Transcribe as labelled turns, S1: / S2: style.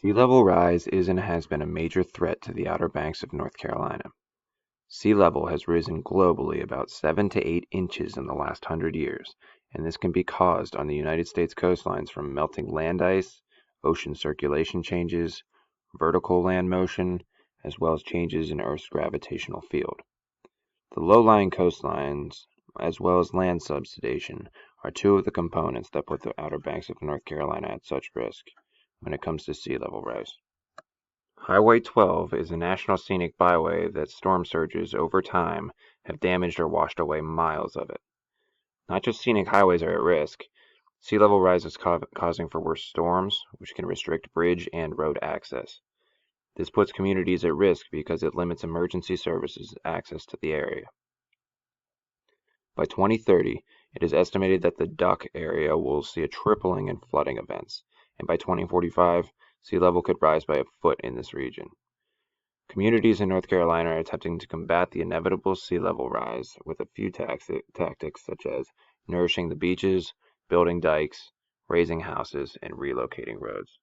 S1: Sea level rise is and has been a major threat to the Outer Banks of North Carolina. Sea level has risen globally about 7 to 8 inches in the last 100 years, and this can be caused on the United States coastlines from melting land ice, ocean circulation changes, vertical land motion, as well as changes in Earth's gravitational field. The low-lying coastlines, as well as land subsidation, are two of the components that put the Outer Banks of North Carolina at such risk when it comes to sea level rise. Highway 12 is a national scenic byway that storm surges over time have damaged or washed away miles of it. Not just scenic highways are at risk. Sea level rise is causing for worse storms, which can restrict bridge and road access. This puts communities at risk because it limits emergency services access to the area. By 2030, it is estimated that the Duck area will see a tripling in flooding events, and by 2045, sea level could rise by a foot in this region. Communities in North Carolina are attempting to combat the inevitable sea level rise with a few tactics such as nourishing the beaches, building dikes, raising houses, and relocating roads.